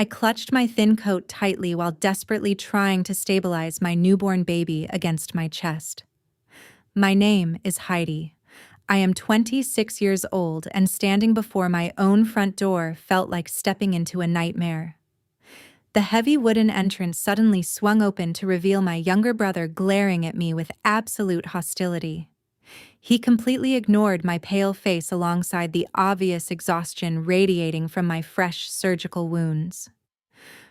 I clutched my thin coat tightly while desperately trying to stabilize my newborn baby against my chest. My name is Heidi. I am 26 years old, and standing before my own front door felt like stepping into a nightmare. The heavy wooden entrance suddenly swung open to reveal my younger brother glaring at me with absolute hostility. He completely ignored my pale face alongside the obvious exhaustion radiating from my fresh surgical wounds.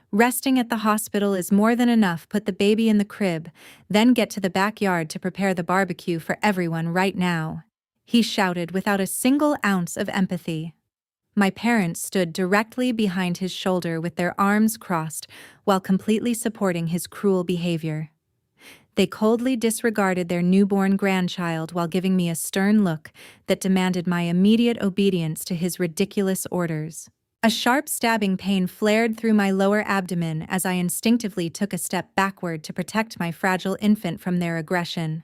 "Resting at the hospital is more than enough. Put the baby in the crib, then get to the backyard to prepare the barbecue for everyone right now," he shouted without a single ounce of empathy. My parents stood directly behind his shoulder with their arms crossed while completely supporting his cruel behavior. They coldly disregarded their newborn grandchild while giving me a stern look that demanded my immediate obedience to his ridiculous orders. A sharp stabbing pain flared through my lower abdomen as I instinctively took a step backward to protect my fragile infant from their aggression.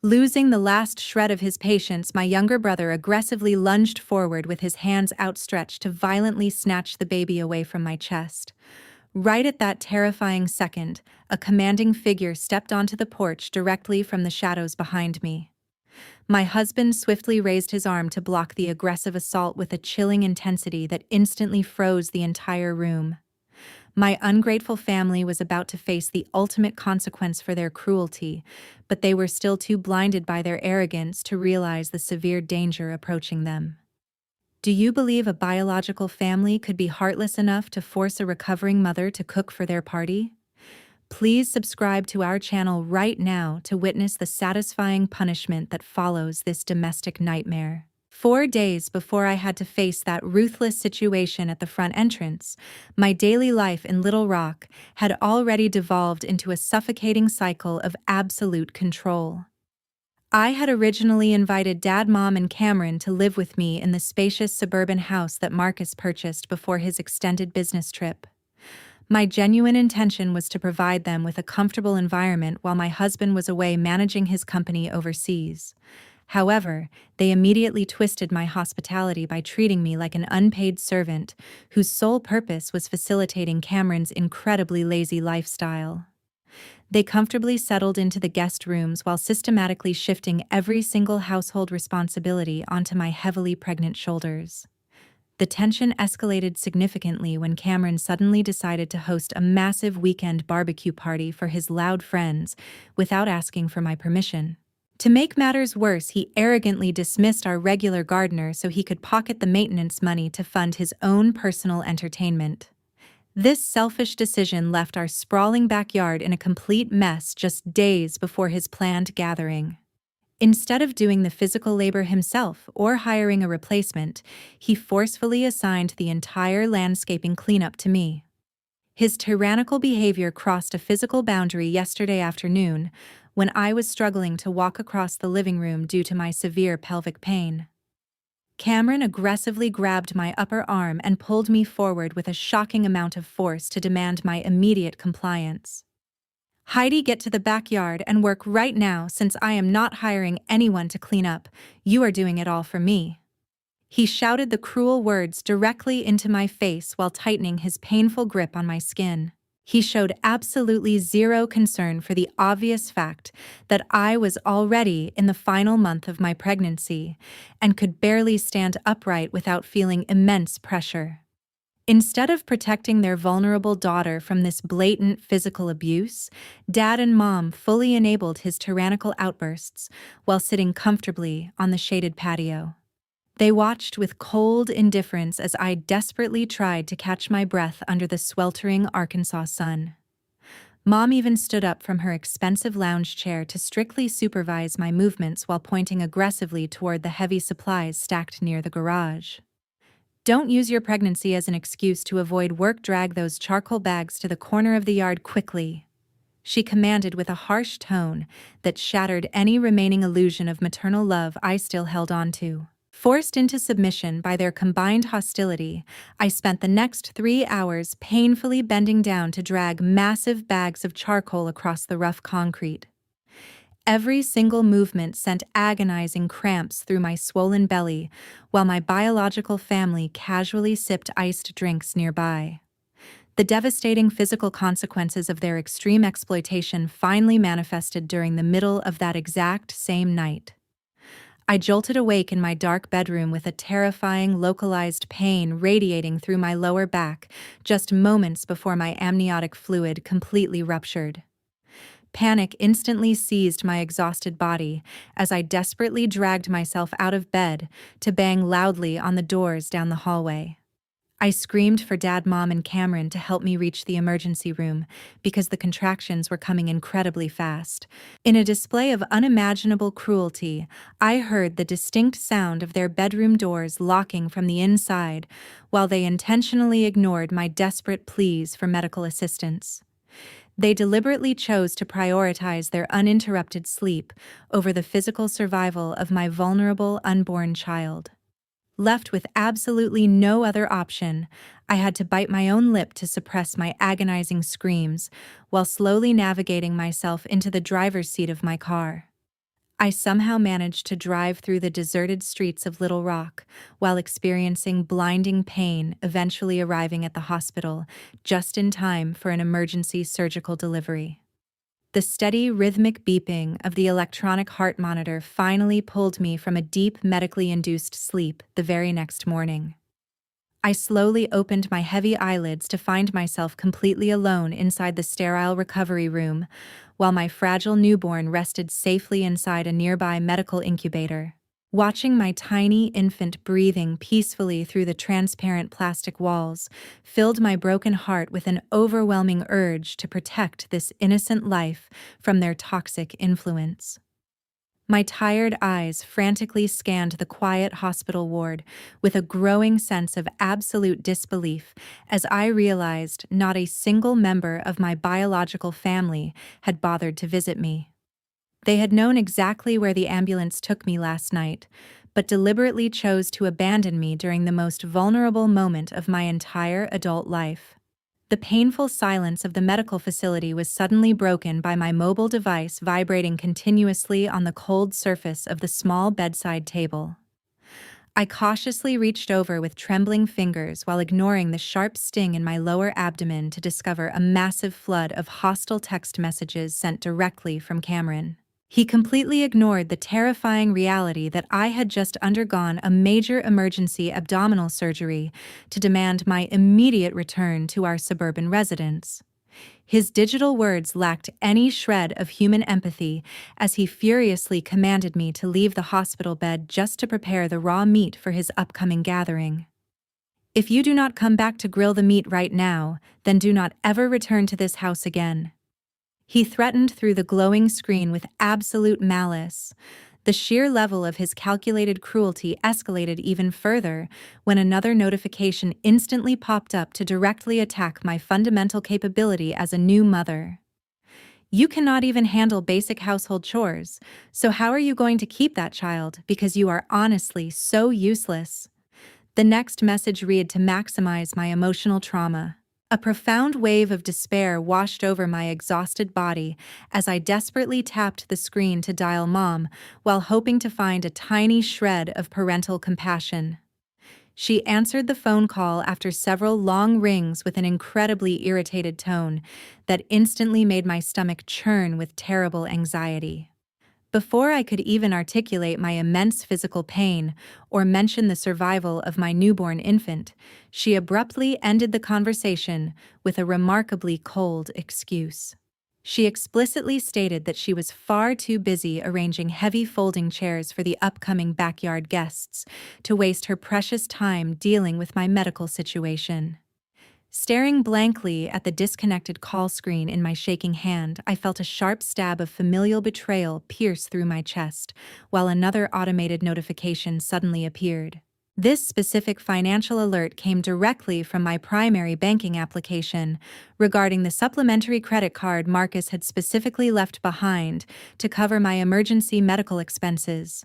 Losing the last shred of his patience, my younger brother aggressively lunged forward with his hands outstretched to violently snatch the baby away from my chest. Right at that terrifying second, a commanding figure stepped onto the porch directly from the shadows behind me. My husband swiftly raised his arm to block the aggressive assault with a chilling intensity that instantly froze the entire room. My ungrateful family was about to face the ultimate consequence for their cruelty, but they were still too blinded by their arrogance to realize the severe danger approaching them. Do you believe a biological family could be heartless enough to force a recovering mother to cook for their party? Please subscribe to our channel right now to witness the satisfying punishment that follows this domestic nightmare. 4 days before I had to face that ruthless situation at the front entrance, my daily life in Little Rock had already devolved into a suffocating cycle of absolute control. I had originally invited Dad, Mom, and Cameron to live with me in the spacious suburban house that Marcus purchased before his extended business trip. My genuine intention was to provide them with a comfortable environment while my husband was away managing his company overseas. However, they immediately twisted my hospitality by treating me like an unpaid servant whose sole purpose was facilitating Cameron's incredibly lazy lifestyle. They comfortably settled into the guest rooms while systematically shifting every single household responsibility onto my heavily pregnant shoulders. The tension escalated significantly when Cameron suddenly decided to host a massive weekend barbecue party for his loud friends without asking for my permission. To make matters worse, he arrogantly dismissed our regular gardener so he could pocket the maintenance money to fund his own personal entertainment. This selfish decision left our sprawling backyard in a complete mess just days before his planned gathering. Instead of doing the physical labor himself or hiring a replacement, he forcefully assigned the entire landscaping cleanup to me. His tyrannical behavior crossed a physical boundary yesterday afternoon when I was struggling to walk across the living room due to my severe pelvic pain. Cameron aggressively grabbed my upper arm and pulled me forward with a shocking amount of force to demand my immediate compliance. "Heidi, get to the backyard and work right now since I am not hiring anyone to clean up. You are doing it all for me." He shouted the cruel words directly into my face while tightening his painful grip on my skin. He showed absolutely zero concern for the obvious fact that I was already in the final month of my pregnancy and could barely stand upright without feeling immense pressure. Instead of protecting their vulnerable daughter from this blatant physical abuse, Dad and Mom fully enabled his tyrannical outbursts while sitting comfortably on the shaded patio. They watched with cold indifference as I desperately tried to catch my breath under the sweltering Arkansas sun. Mom even stood up from her expensive lounge chair to strictly supervise my movements while pointing aggressively toward the heavy supplies stacked near the garage. "Don't use your pregnancy as an excuse to avoid work. Drag those charcoal bags to the corner of the yard quickly," she commanded with a harsh tone that shattered any remaining illusion of maternal love I still held on to. Forced into submission by their combined hostility, I spent the next 3 hours painfully bending down to drag massive bags of charcoal across the rough concrete. Every single movement sent agonizing cramps through my swollen belly, while my biological family casually sipped iced drinks nearby. The devastating physical consequences of their extreme exploitation finally manifested during the middle of that exact same night. I jolted awake in my dark bedroom with a terrifying, localized pain radiating through my lower back just moments before my amniotic fluid completely ruptured. Panic instantly seized my exhausted body as I desperately dragged myself out of bed to bang loudly on the doors down the hallway. I screamed for Dad, Mom, and Cameron to help me reach the emergency room because the contractions were coming incredibly fast. In a display of unimaginable cruelty, I heard the distinct sound of their bedroom doors locking from the inside while they intentionally ignored my desperate pleas for medical assistance. They deliberately chose to prioritize their uninterrupted sleep over the physical survival of my vulnerable unborn child. Left with absolutely no other option, I had to bite my own lip to suppress my agonizing screams while slowly navigating myself into the driver's seat of my car. I somehow managed to drive through the deserted streets of Little Rock while experiencing blinding pain, eventually arriving at the hospital just in time for an emergency surgical delivery. The steady, rhythmic beeping of the electronic heart monitor finally pulled me from a deep, medically induced sleep the very next morning. I slowly opened my heavy eyelids to find myself completely alone inside the sterile recovery room, while my fragile newborn rested safely inside a nearby medical incubator. Watching my tiny infant breathing peacefully through the transparent plastic walls filled my broken heart with an overwhelming urge to protect this innocent life from their toxic influence. My tired eyes frantically scanned the quiet hospital ward with a growing sense of absolute disbelief as I realized not a single member of my biological family had bothered to visit me. They had known exactly where the ambulance took me last night, but deliberately chose to abandon me during the most vulnerable moment of my entire adult life. The painful silence of the medical facility was suddenly broken by my mobile device vibrating continuously on the cold surface of the small bedside table. I cautiously reached over with trembling fingers while ignoring the sharp sting in my lower abdomen to discover a massive flood of hostile text messages sent directly from Cameron. He completely ignored the terrifying reality that I had just undergone a major emergency abdominal surgery to demand my immediate return to our suburban residence. His digital words lacked any shred of human empathy as he furiously commanded me to leave the hospital bed just to prepare the raw meat for his upcoming gathering. "If you do not come back to grill the meat right now, then do not ever return to this house again," he threatened through the glowing screen with absolute malice. The sheer level of his calculated cruelty escalated even further when another notification instantly popped up to directly attack my fundamental capability as a new mother. "You cannot even handle basic household chores, so how are you going to keep that child because you are honestly so useless?" The next message read to maximize my emotional trauma. A profound wave of despair washed over my exhausted body as I desperately tapped the screen to dial Mom while hoping to find a tiny shred of parental compassion. She answered the phone call after several long rings with an incredibly irritated tone that instantly made my stomach churn with terrible anxiety. Before I could even articulate my immense physical pain or mention the survival of my newborn infant, she abruptly ended the conversation with a remarkably cold excuse. She explicitly stated that she was far too busy arranging heavy folding chairs for the upcoming backyard guests to waste her precious time dealing with my medical situation. Staring blankly at the disconnected call screen in my shaking hand, I felt a sharp stab of familial betrayal pierce through my chest, while another automated notification suddenly appeared. This specific financial alert came directly from my primary banking application regarding the supplementary credit card Marcus had specifically left behind to cover my emergency medical expenses.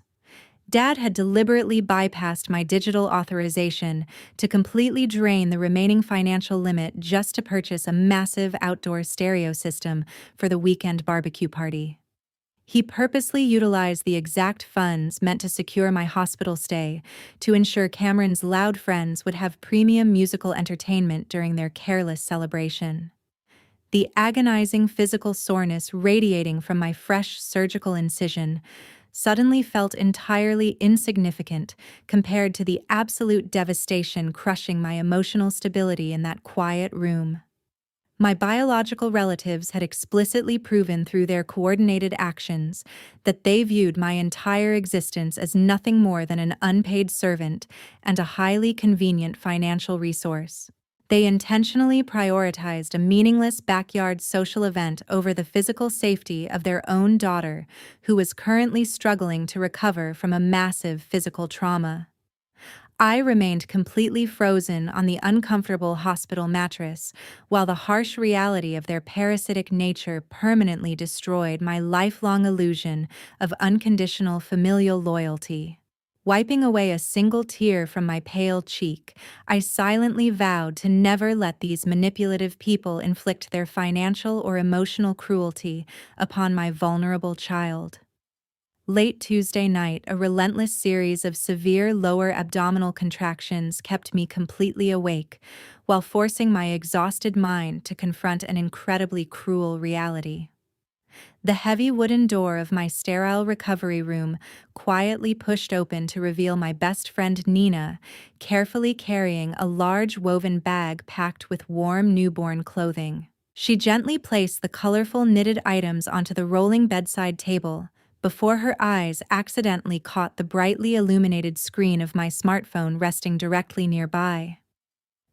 Dad had deliberately bypassed my digital authorization to completely drain the remaining financial limit just to purchase a massive outdoor stereo system for the weekend barbecue party. He purposely utilized the exact funds meant to secure my hospital stay to ensure Cameron's loud friends would have premium musical entertainment during their careless celebration. The agonizing physical soreness radiating from my fresh surgical incision suddenly felt entirely insignificant compared to the absolute devastation crushing my emotional stability in that quiet room. My biological relatives had explicitly proven through their coordinated actions that they viewed my entire existence as nothing more than an unpaid servant and a highly convenient financial resource. They intentionally prioritized a meaningless backyard social event over the physical safety of their own daughter, who was currently struggling to recover from a massive physical trauma. I remained completely frozen on the uncomfortable hospital mattress, while the harsh reality of their parasitic nature permanently destroyed my lifelong illusion of unconditional familial loyalty. Wiping away a single tear from my pale cheek, I silently vowed to never let these manipulative people inflict their financial or emotional cruelty upon my vulnerable child. Late Tuesday night, a relentless series of severe lower abdominal contractions kept me completely awake, while forcing my exhausted mind to confront an incredibly cruel reality. The heavy wooden door of my sterile recovery room quietly pushed open to reveal my best friend Nina, carefully carrying a large woven bag packed with warm newborn clothing. She gently placed the colorful knitted items onto the rolling bedside table, before her eyes accidentally caught the brightly illuminated screen of my smartphone resting directly nearby.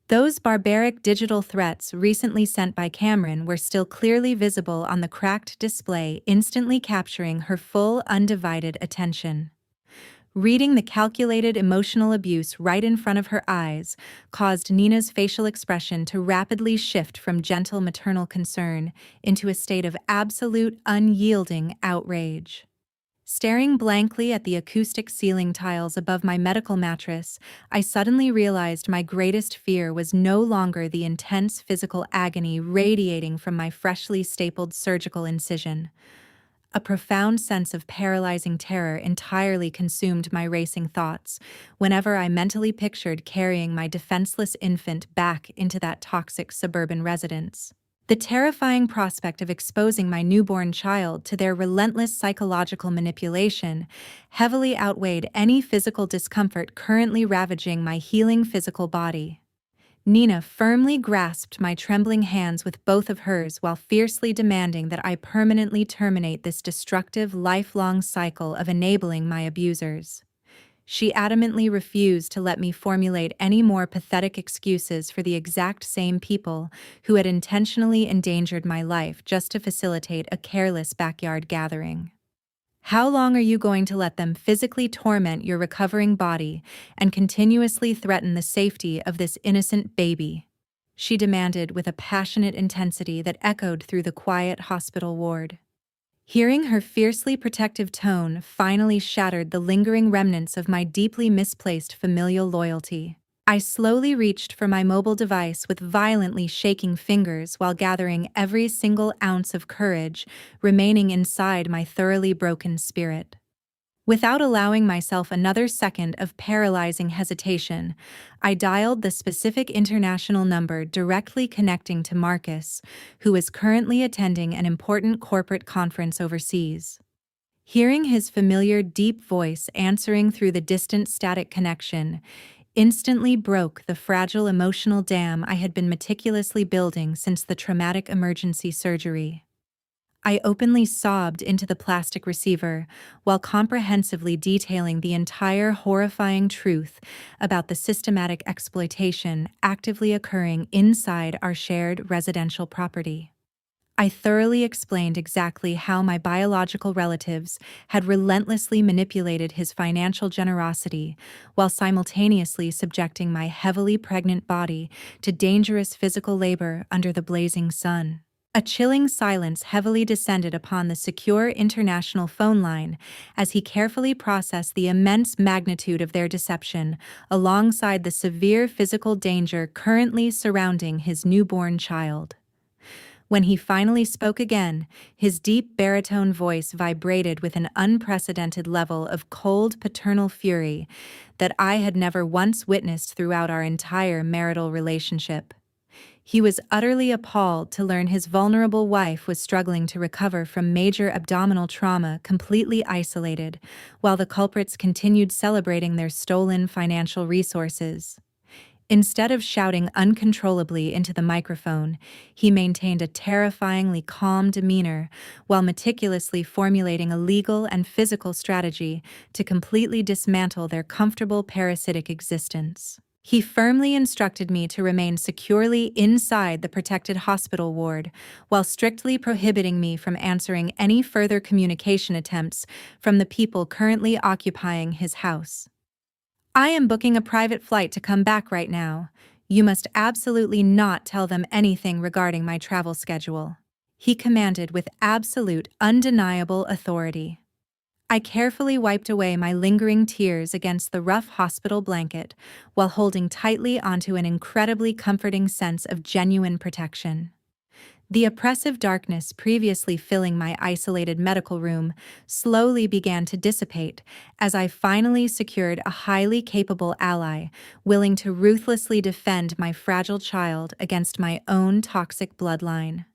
Those barbaric digital threats recently sent by Cameron were still clearly visible on the cracked display, instantly capturing her full, undivided attention. Reading the calculated emotional abuse right in front of her eyes caused Nina's facial expression to rapidly shift from gentle maternal concern into a state of absolute, unyielding outrage. Staring blankly at the acoustic ceiling tiles above my medical mattress, I suddenly realized my greatest fear was no longer the intense physical agony radiating from my freshly stapled surgical incision. A profound sense of paralyzing terror entirely consumed my racing thoughts whenever I mentally pictured carrying my defenseless infant back into that toxic suburban residence. The terrifying prospect of exposing my newborn child to their relentless psychological manipulation heavily outweighed any physical discomfort currently ravaging my healing physical body. Nina firmly grasped my trembling hands with both of hers while fiercely demanding that I permanently terminate this destructive, lifelong cycle of enabling my abusers. She adamantly refused to let me formulate any more pathetic excuses for the exact same people who had intentionally endangered my life just to facilitate a careless backyard gathering. How long are you going to let them physically torment your recovering body and continuously threaten the safety of this innocent baby? She demanded with a passionate intensity that echoed through the quiet hospital ward. Hearing her fiercely protective tone finally shattered the lingering remnants of my deeply misplaced familial loyalty. I slowly reached for my mobile device with violently shaking fingers while gathering every single ounce of courage remaining inside my thoroughly broken spirit. Without allowing myself another second of paralyzing hesitation, I dialed the specific international number directly connecting to Marcus, who is currently attending an important corporate conference overseas. Hearing his familiar deep voice answering through the distant static connection instantly broke the fragile emotional dam I had been meticulously building since the traumatic emergency surgery. I openly sobbed into the plastic receiver while comprehensively detailing the entire horrifying truth about the systematic exploitation actively occurring inside our shared residential property. I thoroughly explained exactly how my biological relatives had relentlessly manipulated his financial generosity while simultaneously subjecting my heavily pregnant body to dangerous physical labor under the blazing sun. A chilling silence heavily descended upon the secure international phone line as he carefully processed the immense magnitude of their deception alongside the severe physical danger currently surrounding his newborn child. When he finally spoke again, his deep baritone voice vibrated with an unprecedented level of cold paternal fury that I had never once witnessed throughout our entire marital relationship. He was utterly appalled to learn his vulnerable wife was struggling to recover from major abdominal trauma, completely isolated, while the culprits continued celebrating their stolen financial resources. Instead of shouting uncontrollably into the microphone, he maintained a terrifyingly calm demeanor while meticulously formulating a legal and physical strategy to completely dismantle their comfortable parasitic existence. He firmly instructed me to remain securely inside the protected hospital ward, while strictly prohibiting me from answering any further communication attempts from the people currently occupying his house. I am booking a private flight to come back right now. You must absolutely not tell them anything regarding my travel schedule, he commanded with absolute, undeniable authority. I carefully wiped away my lingering tears against the rough hospital blanket while holding tightly onto an incredibly comforting sense of genuine protection. The oppressive darkness previously filling my isolated medical room slowly began to dissipate as I finally secured a highly capable ally willing to ruthlessly defend my fragile child against my own toxic bloodline.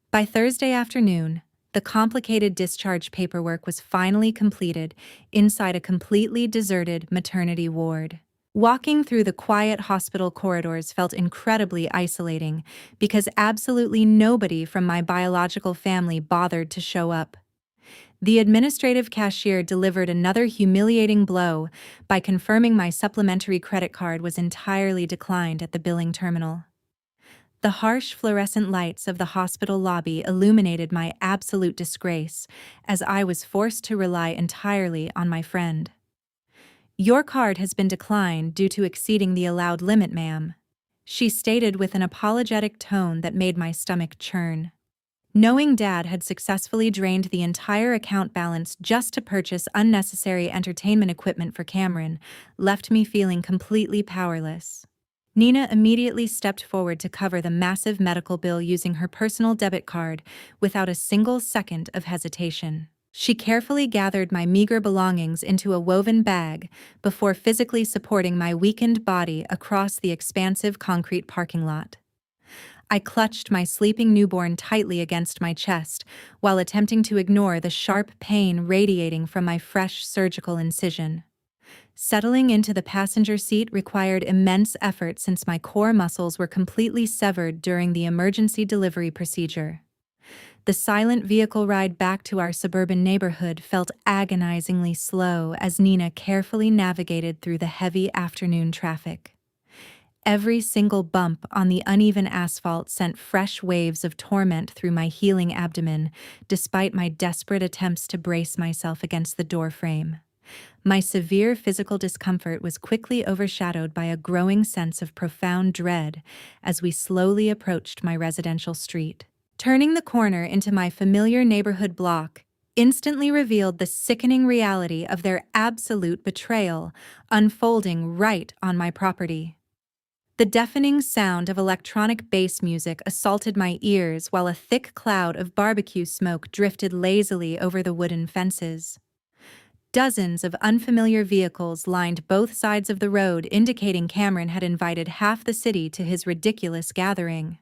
By Thursday afternoon, the complicated discharge paperwork was finally completed inside a completely deserted maternity ward. Walking through the quiet hospital corridors felt incredibly isolating because absolutely nobody from my biological family bothered to show up. The administrative cashier delivered another humiliating blow by confirming my supplementary credit card was entirely declined at the billing terminal. The harsh fluorescent lights of the hospital lobby illuminated my absolute disgrace as I was forced to rely entirely on my friend. "Your card has been declined due to exceeding the allowed limit, ma'am," she stated with an apologetic tone that made my stomach churn. Knowing Dad had successfully drained the entire account balance just to purchase unnecessary entertainment equipment for Cameron left me feeling completely powerless. Nina immediately stepped forward to cover the massive medical bill using her personal debit card without a single second of hesitation. She carefully gathered my meager belongings into a woven bag before physically supporting my weakened body across the expansive concrete parking lot. I clutched my sleeping newborn tightly against my chest while attempting to ignore the sharp pain radiating from my fresh surgical incision. Settling into the passenger seat required immense effort since my core muscles were completely severed during the emergency delivery procedure. The silent vehicle ride back to our suburban neighborhood felt agonizingly slow as Nina carefully navigated through the heavy afternoon traffic. Every single bump on the uneven asphalt sent fresh waves of torment through my healing abdomen, despite my desperate attempts to brace myself against the doorframe. My severe physical discomfort was quickly overshadowed by a growing sense of profound dread as we slowly approached my residential street. Turning the corner into my familiar neighborhood block instantly revealed the sickening reality of their absolute betrayal unfolding right on my property. The deafening sound of electronic bass music assaulted my ears while a thick cloud of barbecue smoke drifted lazily over the wooden fences. Dozens of unfamiliar vehicles lined both sides of the road, indicating Cameron had invited half the city to his ridiculous gathering.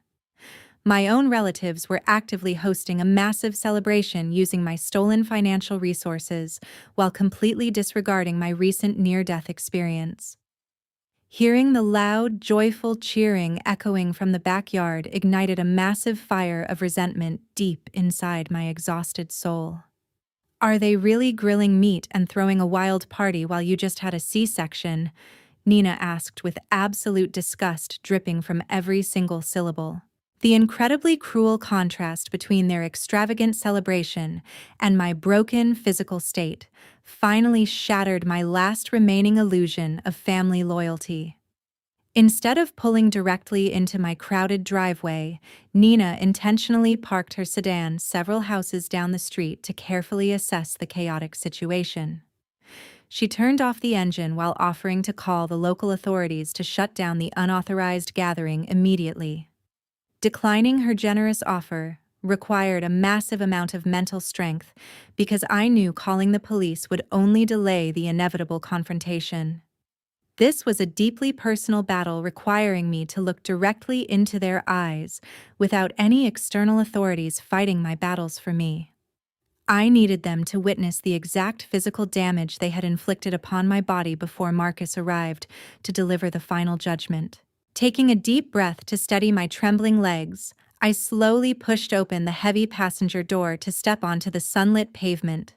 My own relatives were actively hosting a massive celebration using my stolen financial resources while completely disregarding my recent near-death experience. Hearing the loud, joyful cheering echoing from the backyard ignited a massive fire of resentment deep inside my exhausted soul. "Are they really grilling meat and throwing a wild party while you just had a C-section?" Nina asked with absolute disgust dripping from every single syllable. The incredibly cruel contrast between their extravagant celebration and my broken physical state finally shattered my last remaining illusion of family loyalty. Instead of pulling directly into my crowded driveway, Nina intentionally parked her sedan several houses down the street to carefully assess the chaotic situation. She turned off the engine while offering to call the local authorities to shut down the unauthorized gathering immediately. Declining her generous offer, required a massive amount of mental strength because I knew calling the police would only delay the inevitable confrontation. This was a deeply personal battle requiring me to look directly into their eyes without any external authorities fighting my battles for me. I needed them to witness the exact physical damage they had inflicted upon my body before Marcus arrived to deliver the final judgment. Taking a deep breath to steady my trembling legs, I slowly pushed open the heavy passenger door to step onto the sunlit pavement.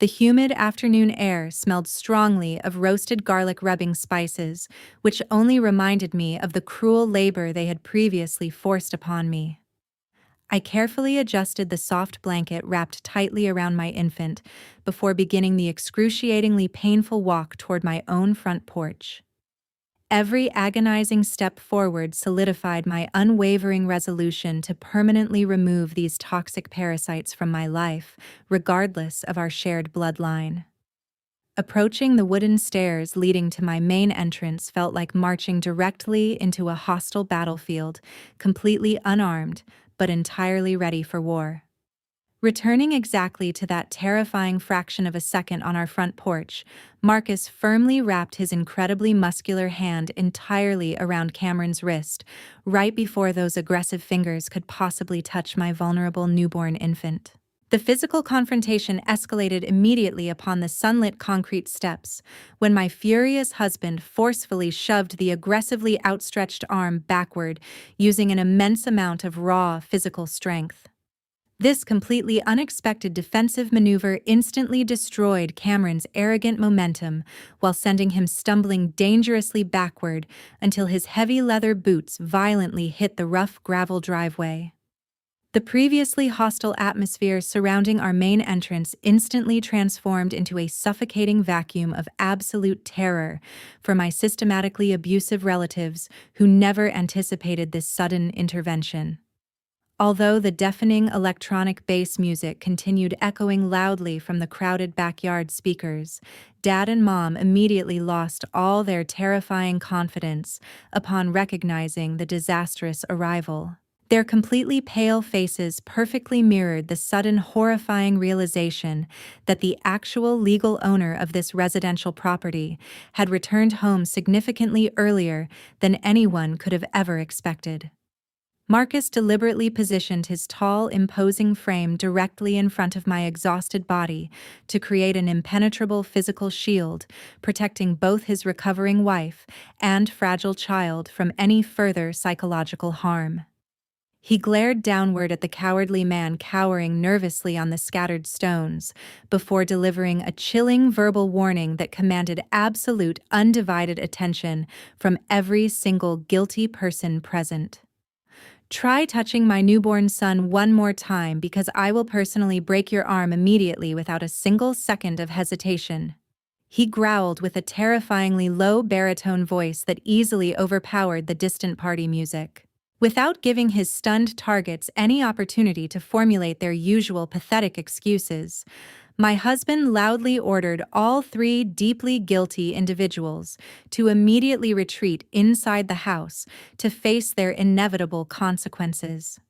The humid afternoon air smelled strongly of roasted garlic rubbing spices, which only reminded me of the cruel labor they had previously forced upon me. I carefully adjusted the soft blanket wrapped tightly around my infant before beginning the excruciatingly painful walk toward my own front porch. Every agonizing step forward solidified my unwavering resolution to permanently remove these toxic parasites from my life, regardless of our shared bloodline. Approaching the wooden stairs leading to my main entrance felt like marching directly into a hostile battlefield, completely unarmed, but entirely ready for war. Returning exactly to that terrifying fraction of a second on our front porch, Marcus firmly wrapped his incredibly muscular hand entirely around Cameron's wrist, right before those aggressive fingers could possibly touch my vulnerable newborn infant. The physical confrontation escalated immediately upon the sunlit concrete steps, when my furious husband forcefully shoved the aggressively outstretched arm backward, using an immense amount of raw physical strength. This completely unexpected defensive maneuver instantly destroyed Cameron's arrogant momentum while sending him stumbling dangerously backward until his heavy leather boots violently hit the rough gravel driveway. The previously hostile atmosphere surrounding our main entrance instantly transformed into a suffocating vacuum of absolute terror for my systematically abusive relatives who never anticipated this sudden intervention. Although the deafening electronic bass music continued echoing loudly from the crowded backyard speakers, Dad and Mom immediately lost all their terrifying confidence upon recognizing the disastrous arrival. Their completely pale faces perfectly mirrored the sudden horrifying realization that the actual legal owner of this residential property had returned home significantly earlier than anyone could have ever expected. Marcus deliberately positioned his tall, imposing frame directly in front of my exhausted body to create an impenetrable physical shield, protecting both his recovering wife and fragile child from any further psychological harm. He glared downward at the cowardly man cowering nervously on the scattered stones, before delivering a chilling verbal warning that commanded absolute, undivided attention from every single guilty person present. Try touching my newborn son one more time because I will personally break your arm immediately without a single second of hesitation. He growled with a terrifyingly low baritone voice that easily overpowered the distant party music. Without giving his stunned targets any opportunity to formulate their usual pathetic excuses, my husband loudly ordered all three deeply guilty individuals to immediately retreat inside the house to face their inevitable consequences.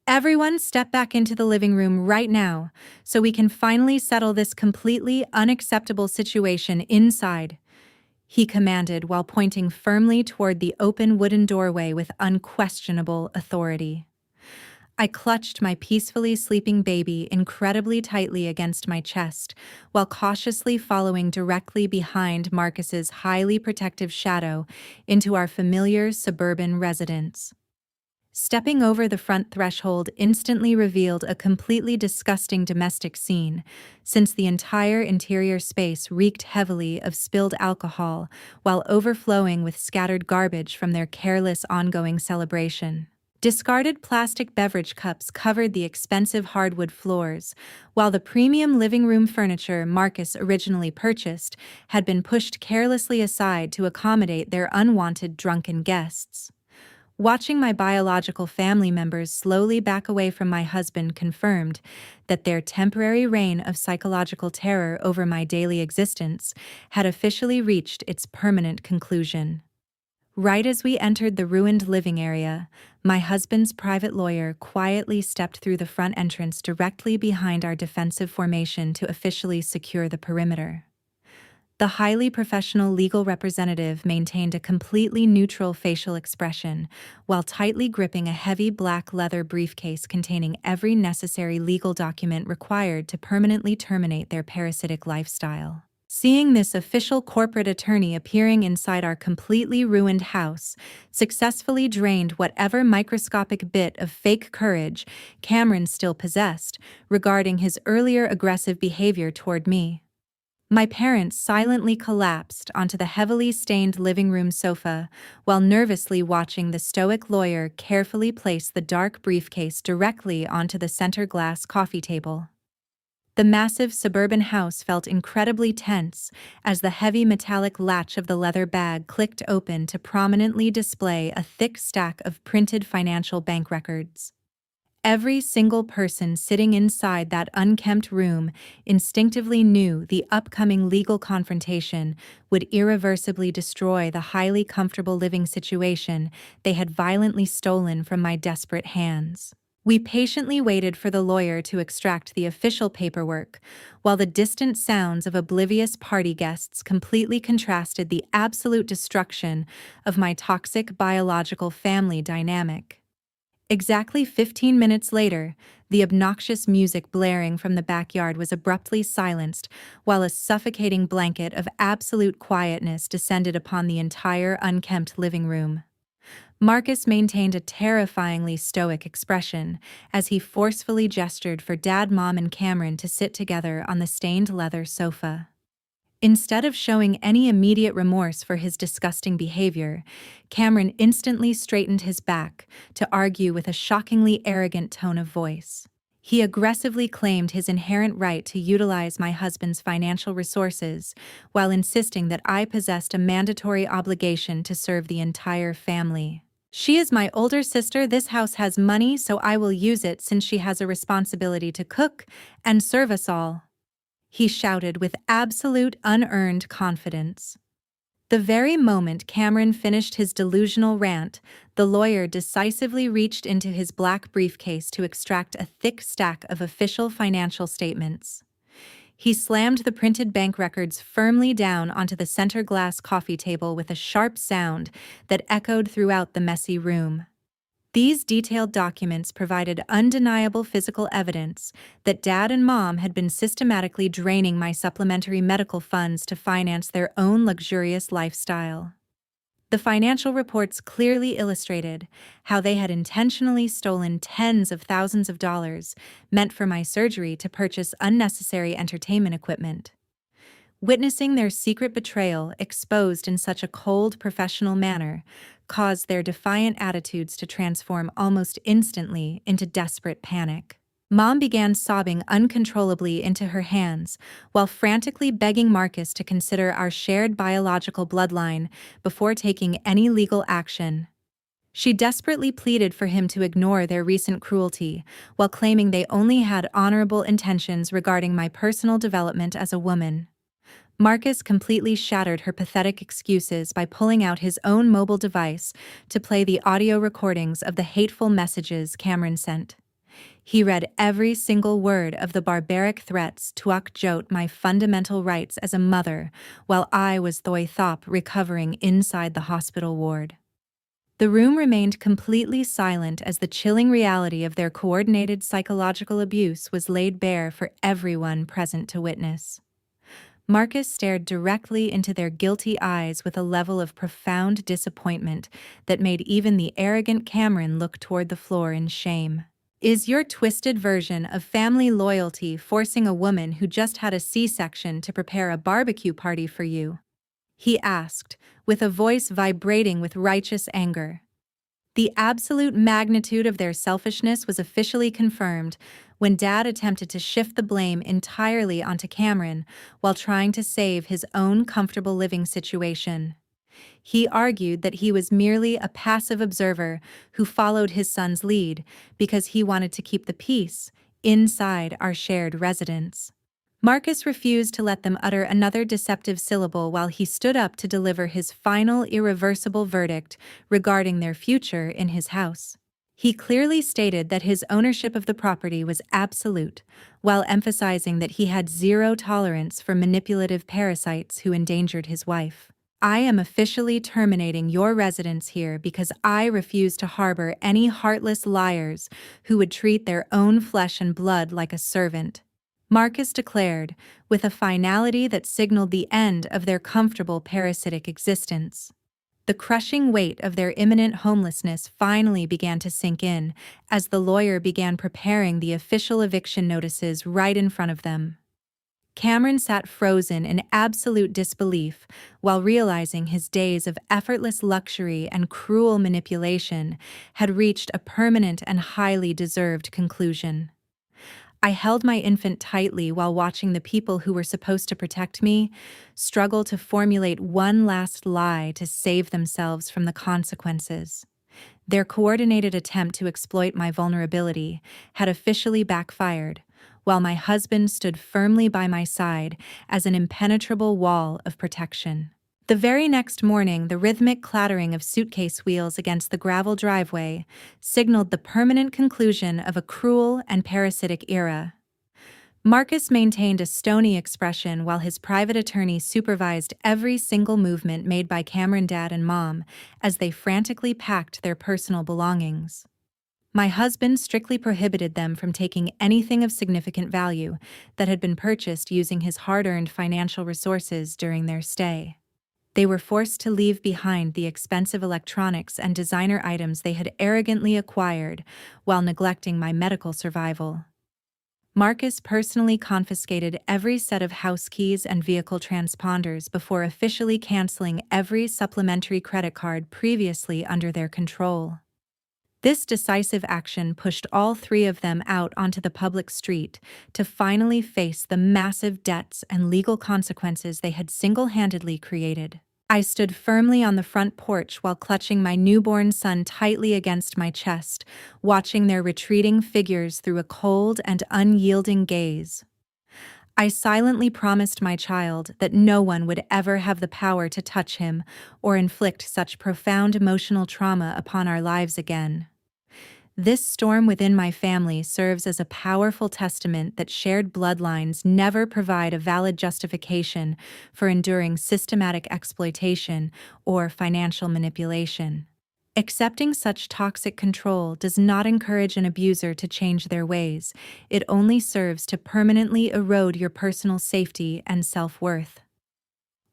Everyone step back into the living room right now so we can finally settle this completely unacceptable situation inside, he commanded while pointing firmly toward the open wooden doorway with unquestionable authority. I clutched my peacefully sleeping baby incredibly tightly against my chest, while cautiously following directly behind Marcus's highly protective shadow into our familiar suburban residence. Stepping over the front threshold instantly revealed a completely disgusting domestic scene, since the entire interior space reeked heavily of spilled alcohol while overflowing with scattered garbage from their careless ongoing celebration. Discarded plastic beverage cups covered the expensive hardwood floors, while the premium living room furniture Marcus originally purchased had been pushed carelessly aside to accommodate their unwanted drunken guests. Watching my biological family members slowly back away from my husband confirmed that their temporary reign of psychological terror over my daily existence had officially reached its permanent conclusion. Right as we entered the ruined living area, My husband's private lawyer quietly stepped through the front entrance directly behind our defensive formation to officially secure the perimeter. The highly professional legal representative maintained a completely neutral facial expression while tightly gripping a heavy black leather briefcase containing every necessary legal document required to permanently terminate their parasitic lifestyle. Seeing this official corporate attorney appearing inside our completely ruined house successfully drained whatever microscopic bit of fake courage Cameron still possessed regarding his earlier aggressive behavior toward me. My parents silently collapsed onto the heavily stained living room sofa while nervously watching the stoic lawyer carefully place the dark briefcase directly onto the center glass coffee table. The massive suburban house felt incredibly tense as the heavy metallic latch of the leather bag clicked open to prominently display a thick stack of printed financial bank records. Every single person sitting inside that unkempt room instinctively knew the upcoming legal confrontation would irreversibly destroy the highly comfortable living situation they had violently stolen from my desperate hands. We patiently waited for the lawyer to extract the official paperwork, while the distant sounds of oblivious party guests completely contrasted the absolute destruction of my toxic biological family dynamic. Exactly 15 minutes later, the obnoxious music blaring from the backyard was abruptly silenced, while a suffocating blanket of absolute quietness descended upon the entire unkempt living room. Marcus maintained a terrifyingly stoic expression as he forcefully gestured for Dad, Mom, and Cameron to sit together on the stained leather sofa. Instead of showing any immediate remorse for his disgusting behavior, Cameron instantly straightened his back to argue with a shockingly arrogant tone of voice. He aggressively claimed his inherent right to utilize my husband's financial resources while insisting that I possessed a mandatory obligation to serve the entire family. She is my older sister. This house has money, so I will use it since she has a responsibility to cook and serve us all, he shouted with absolute unearned confidence. The very moment Cameron finished his delusional rant, the lawyer decisively reached into his black briefcase to extract a thick stack of official financial statements. He slammed the printed bank records firmly down onto the center glass coffee table with a sharp sound that echoed throughout the messy room. These detailed documents provided undeniable physical evidence that Dad and Mom had been systematically draining my supplementary medical funds to finance their own luxurious lifestyle. The financial reports clearly illustrated how they had intentionally stolen tens of thousands of dollars meant for my surgery to purchase unnecessary entertainment equipment. Witnessing their secret betrayal exposed in such a cold, professional manner caused their defiant attitudes to transform almost instantly into desperate panic. Mom began sobbing uncontrollably into her hands while frantically begging Marcus to consider our shared biological bloodline before taking any legal action. She desperately pleaded for him to ignore their recent cruelty while claiming they only had honorable intentions regarding my personal development as a woman. Marcus completely shattered her pathetic excuses by pulling out his own mobile device to play the audio recordings of the hateful messages Cameron sent. He read every single word of the barbaric threats to ukjote my fundamental rights as a mother while I was thop recovering inside the hospital ward. The room remained completely silent as the chilling reality of their coordinated psychological abuse was laid bare for everyone present to witness. Marcus stared directly into their guilty eyes with a level of profound disappointment that made even the arrogant Cameron look toward the floor in shame. Is your twisted version of family loyalty forcing a woman who just had a C-section to prepare a barbecue party for you? He asked, with a voice vibrating with righteous anger. The absolute magnitude of their selfishness was officially confirmed when Dad attempted to shift the blame entirely onto Cameron while trying to save his own comfortable living situation. He argued that he was merely a passive observer who followed his son's lead because he wanted to keep the peace inside our shared residence. Marcus refused to let them utter another deceptive syllable while he stood up to deliver his final irreversible verdict regarding their future in his house. He clearly stated that his ownership of the property was absolute, while emphasizing that he had zero tolerance for manipulative parasites who endangered his wife. I am officially terminating your residence here because I refuse to harbor any heartless liars who would treat their own flesh and blood like a servant, Marcus declared, with a finality that signaled the end of their comfortable parasitic existence. The crushing weight of their imminent homelessness finally began to sink in as the lawyer began preparing the official eviction notices right in front of them. Cameron sat frozen in absolute disbelief while realizing his days of effortless luxury and cruel manipulation had reached a permanent and highly deserved conclusion. I held my infant tightly while watching the people who were supposed to protect me struggle to formulate one last lie to save themselves from the consequences. Their coordinated attempt to exploit my vulnerability had officially backfired, while my husband stood firmly by my side as an impenetrable wall of protection. The very next morning, the rhythmic clattering of suitcase wheels against the gravel driveway signaled the permanent conclusion of a cruel and parasitic era. Marcus maintained a stony expression while his private attorney supervised every single movement made by Cameron Dad and Mom as they frantically packed their personal belongings. My husband strictly prohibited them from taking anything of significant value that had been purchased using his hard-earned financial resources during their stay. They were forced to leave behind the expensive electronics and designer items they had arrogantly acquired while neglecting my medical survival. Marcus personally confiscated every set of house keys and vehicle transponders before officially canceling every supplementary credit card previously under their control. This decisive action pushed all three of them out onto the public street to finally face the massive debts and legal consequences they had single-handedly created. I stood firmly on the front porch while clutching my newborn son tightly against my chest, watching their retreating figures through a cold and unyielding gaze. I silently promised my child that no one would ever have the power to touch him or inflict such profound emotional trauma upon our lives again. This storm within my family serves as a powerful testament that shared bloodlines never provide a valid justification for enduring systematic exploitation or financial manipulation. Accepting such toxic control does not encourage an abuser to change their ways. It only serves to permanently erode your personal safety and self-worth.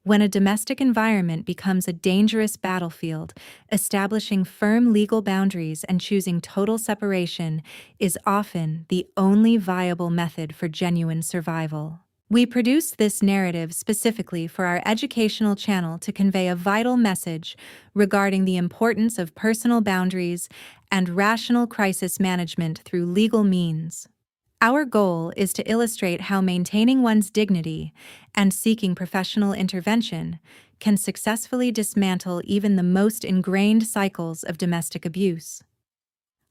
When a domestic environment becomes a dangerous battlefield, establishing firm legal boundaries and choosing total separation is often the only viable method for genuine survival. We produce this narrative specifically for our educational channel to convey a vital message regarding the importance of personal boundaries and rational crisis management through legal means. Our goal is to illustrate how maintaining one's dignity and seeking professional intervention can successfully dismantle even the most ingrained cycles of domestic abuse.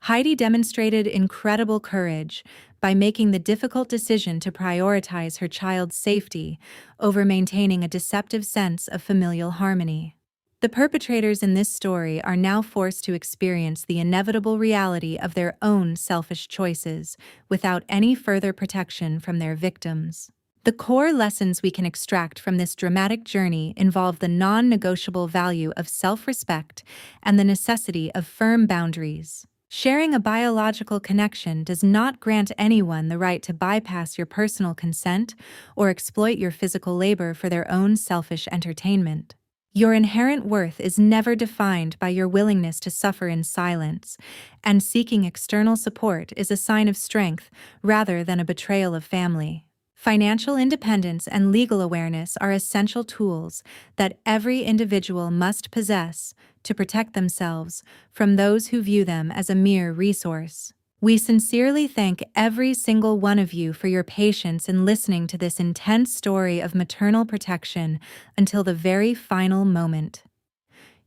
Heidi demonstrated incredible courage by making the difficult decision to prioritize her child's safety over maintaining a deceptive sense of familial harmony. The perpetrators in this story are now forced to experience the inevitable reality of their own selfish choices without any further protection from their victims. The core lessons we can extract from this dramatic journey involve the non-negotiable value of self-respect and the necessity of firm boundaries. Sharing a biological connection does not grant anyone the right to bypass your personal consent or exploit your physical labor for their own selfish entertainment. Your inherent worth is never defined by your willingness to suffer in silence, and seeking external support is a sign of strength rather than a betrayal of family. Financial independence and legal awareness are essential tools that every individual must possess to protect themselves from those who view them as a mere resource. We sincerely thank every single one of you for your patience in listening to this intense story of maternal protection until the very final moment.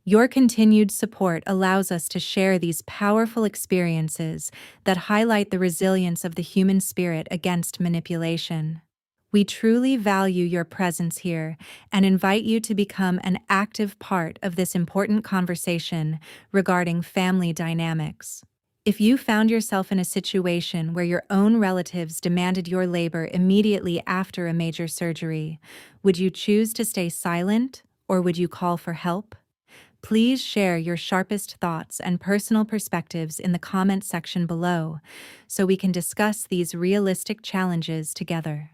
Your continued support allows us to share these powerful experiences that highlight the resilience of the human spirit against manipulation. We truly value your presence here and invite you to become an active part of this important conversation regarding family dynamics. If you found yourself in a situation where your own relatives demanded your labor immediately after a major surgery, would you choose to stay silent or would you call for help? Please share your sharpest thoughts and personal perspectives in the comment section below so we can discuss these realistic challenges together.